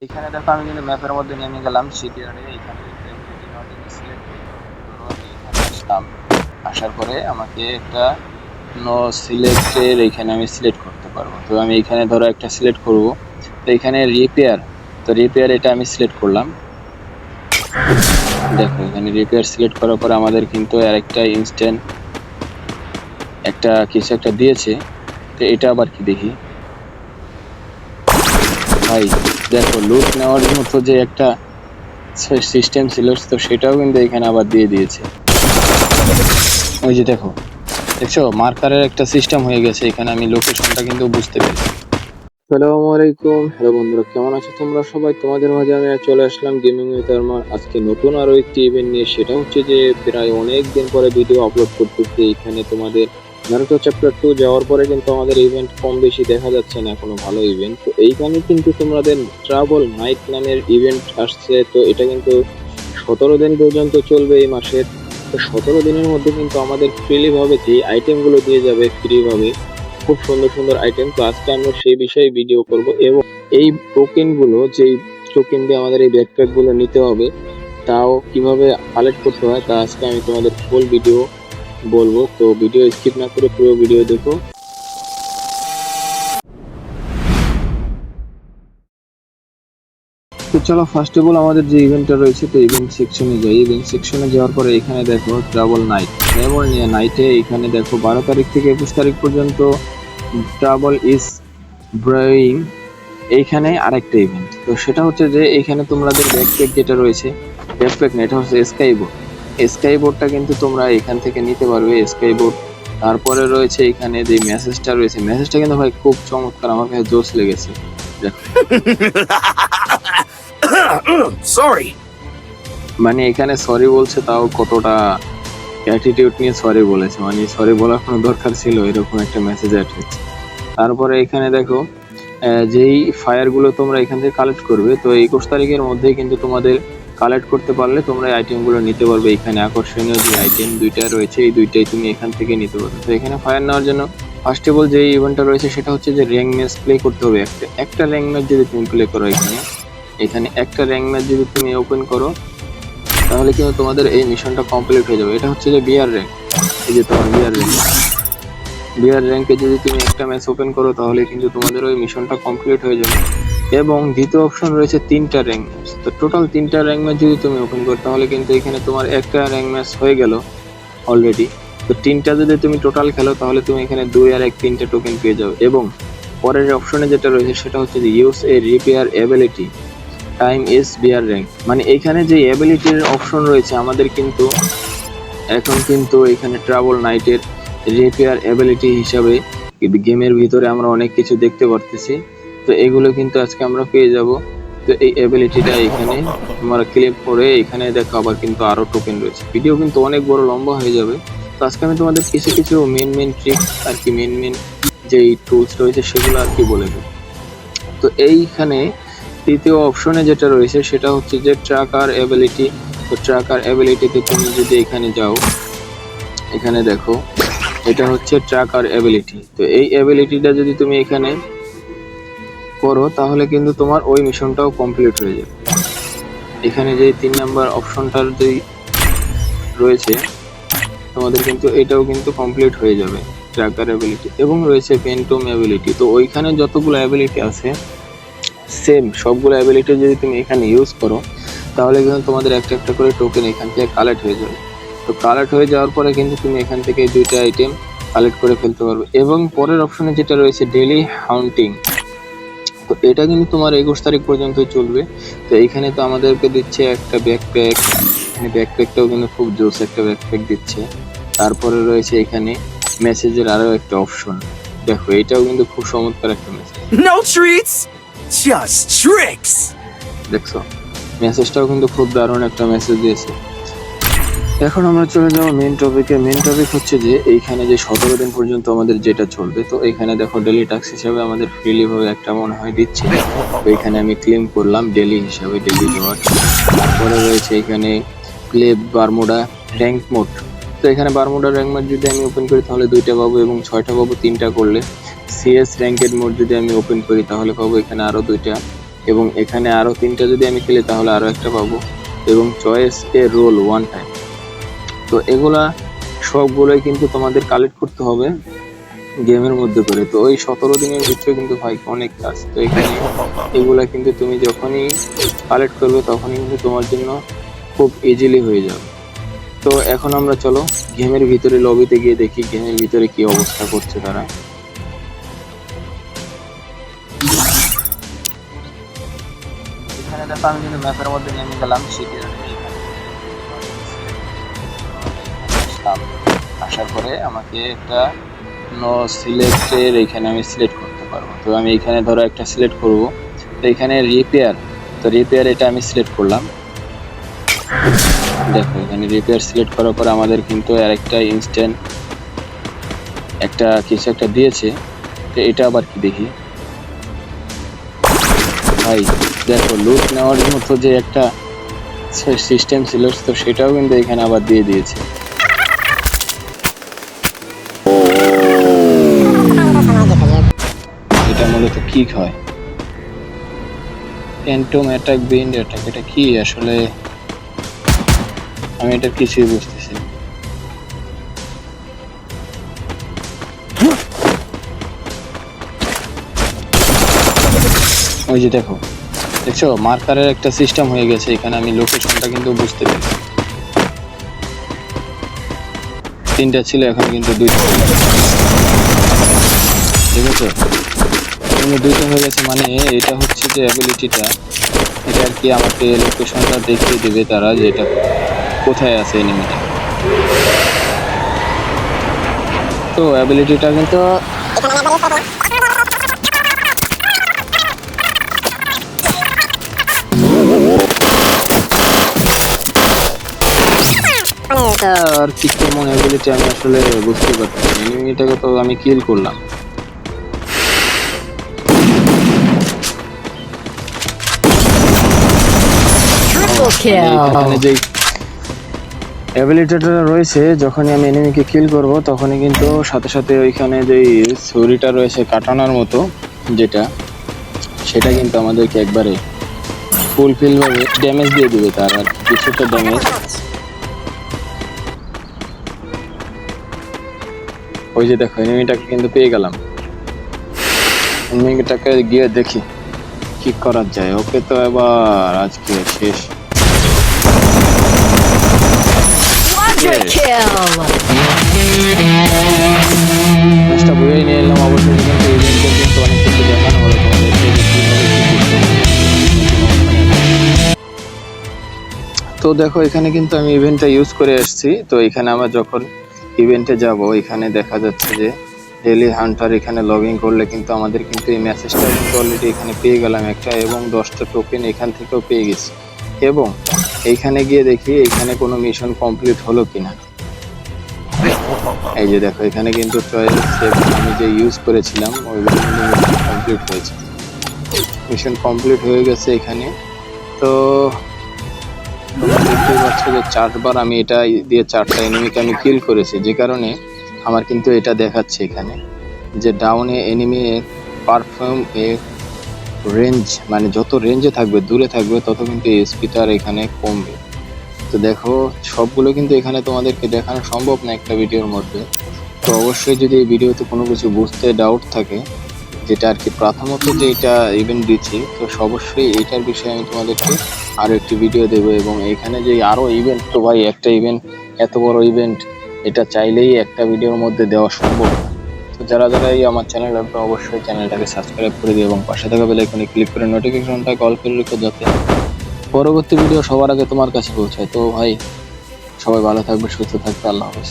এখানে দেখো আমি কিন্তু ম্যাপের মধ্যে নেমে গেলাম শিপইয়ার্ডে। এখানে সিলেক্ট আসলাম, আসার পরে আমাকে একটা নো সিলেক্টের এখানে আমি সিলেক্ট করতে পারবো। তো আমি এখানে ধরো একটা সিলেক্ট করব, তো এখানে রিপেয়ার, তো রিপেয়ার এটা আমি সিলেক্ট করলাম। দেখো এখানে রিপেয়ার সিলেক্ট করার পরে আমাদের কিন্তু আরেকটা ইনস্ট্যান্ট একটা কিছু একটা দিয়েছে। তো এটা আবার কি দেখি ভাই, দেখো লুট নেওয়ার মতো যে একটা সিস্টেম ছিল তো সেটাও কিন্তু এখানে আবার দিয়ে দিয়েছে। ওই যে দেখো, দেখছো মার্কারের একটা সিস্টেম হয়ে গেছে এখানে, আমি লোকেশনটা কিন্তু বুঝতে পেরেছি। আসসালামু আলাইকুম, হ্যালো বন্ধুরা, কেমন আছো তোমরা সবাই? তোমাদের মাঝে আমি চলে আসলাম গেমিং উইথ আরমান। আজকে নতুন আরো একটি ইভেন্ট নিয়ে, সেটা হচ্ছে যে প্রায় অনেক দিন পরে ভিডিও আপলোড করতেছি। এখানে তোমাদের নারুতো চ্যাপ্টার 2 যাওয়ার পরে কিন্তু আমাদের ইভেন্ট কম বেশি দেখা যাচ্ছে না কোনো ভালো ইভেন্ট। তো এইখানে কিন্তু তোমাদের ট্রাভেল নাইট নামের ইভেন্ট আসছে। তো এটা কিন্তু 17 দিন পর্যন্ত চলবে এই মাসের। তো 17 দিনের মধ্যে কিন্তু আমাদের ফ্রিলি ভাবে যে আইটেমগুলো দিয়ে যাবে ফ্রি ভাবে, খুব সুন্দর সুন্দর আইটেম। তো আজকে আমরা সেই বিষয়ে ভিডিও করব এবং এই টোকেন গুলো, যেই টোকেন দিয়ে আমাদের এই ব্যাকপ্যাক গুলো নিতে হবে, তাও কিভাবে কালেক্ট করতে হয়, তা আজকে আমি তোমাদের ফুল ভিডিও বলবো। তো ভিডিও স্কিপ না করে পুরো ভিডিও দেখো। তো চলো ফার্স্ট অফ অল আমাদের যে ইভেন্টটা রয়েছে, তো ইভেন্ট সেকশনে যাই। ইভেন্ট সেকশনে যাওয়ার পরে এখানে দেখো ট্রাভেল নাইট, ট্রাভেল নিয়ে নাইটে এখানে দেখো 12 তারিখ থেকে 21 তারিখ পর্যন্ত ট্রাভেল ইজ ব্রয়িং। এইখানে আরেকটা ইভেন্ট, তো সেটা হচ্ছে যে এইখানে তোমাদের ব্যাকপ্যাক যেটা রয়েছে, ব্যাকপ্যাক না, এটা হচ্ছে স্কাই বোর্ড। স্কাই বোর্ডটা কিন্তু তোমরা এখান থেকে নিতে পারবে, স্কাই বোর্ড। তারপরে রয়েছে এখানে যে মেসেজটা রয়েছে, মেসেজটা কিন্তু ভাই খুব চমৎকার, আমার কাছে জোস লেগেছে। দেখো সরি, মানে এখানে সরি বলছে, তাও কতটা অ্যাটিটিউড নিয়ে সরি বলেছে, মানে সরি বলার কোনো দরকার ছিল, এরকম একটা মেসেজ অ্যাড হচ্ছে। তারপরে এখানে দেখো যেই ফায়ার গুলো তোমরা এখান থেকে কালেক্ট করবে, তো 21 তারিখের মধ্যে কিন্তু তোমাদের কালেক্ট করতে পারলে তোমরা এই আইটেম গুলো নিতে পারবে। এখানে আকর্ষণীয় যে আইটেম দুইটা রয়েছে, এই দুইটাই তুমি এখান থেকে নিতে পারবে। তো এখানে ফায়ার নেওয়ার জন্য ফার্স্ট অফ অল যে ইভেন্টটা রয়েছে সেটা হচ্ছে যে র্যাঙ্ক ম্যাচ প্লে করতে হবে। একটা র্যাঙ্ক ম্যাচ যদি তুমি প্লে করো, এখানে একটা র্যাঙ্ক ম্যাচ যদি তুমি ওপেন করো, তাহলে কিন্তু তোমাদের এই মিশনটা কমপ্লিট হয়ে যাবে। এটা হচ্ছে যে বিআর র্যাঙ্ক, এই যে তোমার বিআর র্যাঙ্ক, বিআর র্যাঙ্কে যদি তুমি একটা ম্যাচ ওপেন করো তাহলে কিন্তু তোমাদের ওই মিশনটা কমপ্লিট হয়ে যাবে। এবং দ্বিতীয় অপশন রয়েছে 3টা র্যাঙ্ক ম্যাচ। তো টোটাল 3টা র্যাঙ্ক ম্যাচ যদি তুমি ওপেন করো তাহলে কিন্তু এখানে তোমার একটা র্যাঙ্ক ম্যাচ হয়ে গেল অলরেডি। তো 3টা যদি তুমি টোটাল খেলো তাহলে তুমি এখানে 2 আর 1 3টে টোকেন পেয়ে যাবে। এবং পরের অপশনে যেটা রয়েছে সেটা হচ্ছে যে use a repair ability time is BR rank. মানে এখানে যে এবিলিটির অপশন রয়েছে, আমাদের কিন্তু এখন কিন্তু এখানে ট্রাভেল নাইটের রিপেয়ার এবিলিটি হিসাবে গেমের ভিতরে আমরা অনেক কিছু দেখতে পারতেছি। তো এগুলো কিন্তু আজকে আমরা পেয়ে যাব। তো এই এবিলিটিটা এখানে আমরা ক্লিক করে এখানে দেখো আবার কিন্তু আরো টোকেন রয়েছে। ভিডিও কিন্তু অনেক বড় লম্বা হয়ে যাবে। তো আজকে আমি তোমাদের কিছু কিছু মেন ট্রিক আর কি, মেন যেই টুলস রয়েছে সেগুলো আর কি বলে দেব। তো এইখানে তৃতীয় অপশনে যেটা রয়েছে সেটা হচ্ছে যে ট্র্যাকার এবিলিটি। তো ট্র্যাকার এবিলিটিতে তুমি যদি এখানে যাও, এখানে দেখো এটা হচ্ছে ট্র্যাকার এবিলিটি। তো এই এবিলিটিটা যদি তুমি এখানে করো তাহলে কিন্তু তোমার ওই মিশনটাও কমপ্লিট হয়ে যাবে। এখানে যে 3 নাম্বার অপশনটার যেই রয়েছে, তোমাদের কিন্তু এটাও কিন্তু কমপ্লিট হয়ে যাবে ট্র্যাকার এবিলিটি। এবং রয়েছে পেন্টম এবিলিটি। তো ওইখানে যতগুলো এবিলিটি আছে সেম সবগুলো অ্যাবিলিটি যদি তুমি এখানে ইউজ করো তাহলে কিন্তু তোমাদের একটা একটা করে টোকেন এখান থেকে কালেক্ট হয়ে যাবে। তো কালেক্ট হয়ে যাওয়ার পরে কিন্তু তুমি এখান থেকে 2টা আইটেম কালেক্ট করে ফেলতে পারবে। এবং পরের অপশনে যেটা রয়েছে ডেইলি হাউন্টিং, তো এটা কিন্তু তোমার 21 তারিখ পর্যন্ত চলবে। তো এইখানে তো আমাদেরকে দিচ্ছে একটা ব্যাকপ্যাক, এখানে ব্যাকপ্যাকটাও কিন্তু খুব জোস একটা ব্যাকপ্যাক দিচ্ছে। তারপরে রয়েছে এখানে মেসেজের আরো একটা অপশন, দেখো এটাও কিন্তু খুব চমৎকার একটা message. No treats, just tricks. দেখছো মেসেজটাও কিন্তু খুব দারুণ একটা মেসেজ দিয়েছে। এখন আমরা চলে যাবো মেন টপিকে। মেন টপিক হচ্ছে যে এইখানে যে 17 দিন পর্যন্ত আমাদের যেটা চলবে, তো এখানে দেখো ডেলি টাস্ক হিসাবে আমাদের ফ্রিলি ভাবে একটা মনে হয় দিচ্ছে। তো এখানে আমি ক্লেম করলাম ডেলি হিসাবে, ডেলি রিওয়ার্ড। তারপরে রয়েছে এখানে প্লে বারমুডা র্যাঙ্ক মোড। তো এখানে বারমুডা র্যাঙ্ক মোড যদি আমি ওপেন করি তাহলে 2টা পাবো, এবং 6টা পাবো 3টা করলে। সিএস র্যাঙ্কেড মোড যদি আমি ওপেন করি তাহলে পাবো এখানে আরো 2টা। এবং এখানে আরো 3টা যদি আমি খেলি তাহলে আরো একটা পাবো, এবং চয়েস এ রোল 1 টাইম। তো এগুলা সবগুলোই কিন্তু তোমাদের কালেক্ট করতে হবে গেমের মধ্যে করে। তো ওই 17 দিনের ভিতরে কিন্তু ভাই অনেক কাজ। তো এখানে এগুলা কিন্তু তুমি যখনই কালেক্ট করবে তখনই কিন্তু তোমার জন্য খুব ইজিলি হয়ে যাবে। তো এখন আমরা চলো গেমের ভিতরে লবিতে গিয়ে দেখি গেমের ভিতরে কি অবস্থা করছে তারা। এখানে দেখো আমি কিন্তু ম্যাপের মধ্যে নেমে গেলাম সিটির। আসার পরে আমাকে একটা নো সিলেক্টের এখানে আমি সিলেক্ট করতে পারবো। তো আমি এখানে ধরো একটা সিলেক্ট করব। তো এখানে রিপেয়ার, তো রিপেয়ার এটা আমি সিলেক্ট করলাম। দেখো এখানে রিপেয়ার সিলেক্ট করার পর আমাদের কিন্তু আরেকটা ইনস্ট্যান্ট একটা কিছু একটা দিয়েছে। তো এটা আবার কি দেখি ভাই, দেখো লুট নেওয়ার মতো যে একটা সিস্টেম ছিল তো সেটাও কিন্তু এখানে আবার দিয়ে দিয়েছে। এটা মূলত কি হয়, ফ্যান্টম অ্যাটাক, বিন্ড অ্যাটাক, এটা কি আসলে আমি এটা কিছুই বুঝতেছি না। ওই যে দেখো, দেখছো মার্কারের একটা সিস্টেম হয়ে গেছে এখানে, আমি লোকেশনটা কিন্তু বুঝতে পেরেছি। 3টা ছিল এখন কিন্তু 2টা, ঠিক আছে? কিন্তু 2টা হয়ে গেছে, মানে এটা হচ্ছে যে অ্যাবিলিটিটা, এটা আর কি আমাকে লোকেশনটা দেখিয়ে দেবে তারা যে এটা কোথায় আছে এনিমিটা। তো অ্যাবিলিটিটা কিন্তু আর কি কেমন অ্যাবিলিটি আমি আসলে বুঝতে পারছি না। এনিমিটাকে তো আমি কিল করলাম, এখানে যে অ্যাবিলিটিটা রয়েছে যখনই আমি এনিমিকে কিল করব তখনই কিন্তু সাথে সাথে ওইখানে যে ছুরিটা রয়েছে কাটানোর মতো যেটা, সেটা কিন্তু আমাদেরকে একবারে ফুলফিল ভাবে ড্যামেজ দিয়ে দিবে, তার আর কিছুটা ড্যামেজ। ওই যে দেখো এনিমিটাকে কিন্তু পেয়ে গেলাম, এনিমিটাকে গিয়ে দেখি কি করা যায়। ওকে, তো এবার আজকে শেষ। ম্যাচটা বুঝেই নিয়ে এলাম। অবশ্যই কিন্তু ইভেন্টের কিন্তু অনেক কিছু দেখানো হলো তোমাদেরকে। তো দেখো এখানে কিন্তু আমি ইভেন্টটা ইউজ করে আসছি। তো এখানে আমরা যখন ইভেন্টে যাব এখানে দেখা যাচ্ছে যে ডেইলি হান্টার এখানে লগ ইন করলে কিন্তু আমাদের কিন্তু এই মেসেজটা কিন্তু অলরেডি এখানে পেয়ে গেলাম একটা, এবং 10টা টোকেন এখান থেকেও পেয়ে গেছি। এবং এইখানে গিয়ে দেখি এখানে কোনো মিশন কমপ্লিট হলো কিনা। এই যে দেখো এখানে কিন্তু চয়েস আমি যে ইউজ করেছিলাম ওইগুলো কিন্তু মিশন কমপ্লিট হয়েছে, মিশন কমপ্লিট হয়ে গেছে এখানে। তো তোমরা দেখতেই পাচ্ছ যে 4বার আমি এটা দিয়ে 4টা এনিমিকে আমি কিল করেছি, যে কারণে আমার কিন্তু এটা দেখাচ্ছে এখানে যে ডাউনে এনিমি পারফর্ম এ রেঞ্জ, মানে যত রেঞ্জে থাকবে দূরে থাকবে তত কিন্তু এসপিটা এখানে কমবে। তো দেখো সবগুলো কিন্তু এখানে তোমাদেরকে দেখানো সম্ভব না একটা ভিডিওর মধ্যে। তো অবশ্যই যদি এই ভিডিওতে কোনো কিছু বুঝতে ডাউট থাকে, যেটা আর কি প্রথমত যে এটা ইভেন্ট দিচ্ছি, তো অবশ্যই এইটার বিষয়ে আমি তোমাদেরকে আরও একটি ভিডিও দেবো। এবং এখানে যে আরও ইভেন্ট, তো ভাই একটা ইভেন্ট এত বড় ইভেন্ট এটা চাইলেই একটা ভিডিওর মধ্যে দেওয়া সম্ভব না। তো যারা যারা এই আমার চ্যানেল আসবে অবশ্যই চ্যানেলটাকে সাবস্ক্রাইব করে দিও এবং পাশে থাকা বেল আইকনে ক্লিক করে নোটিফিকেশনটা কল করে রেখো, যাতে পরবর্তী ভিডিও সবার আগে তোমার কাছে পৌঁছায়। তো ভাই সবাই ভালো থাকবে, সুস্থ থাকবে, আল্লাহ হাফেজ।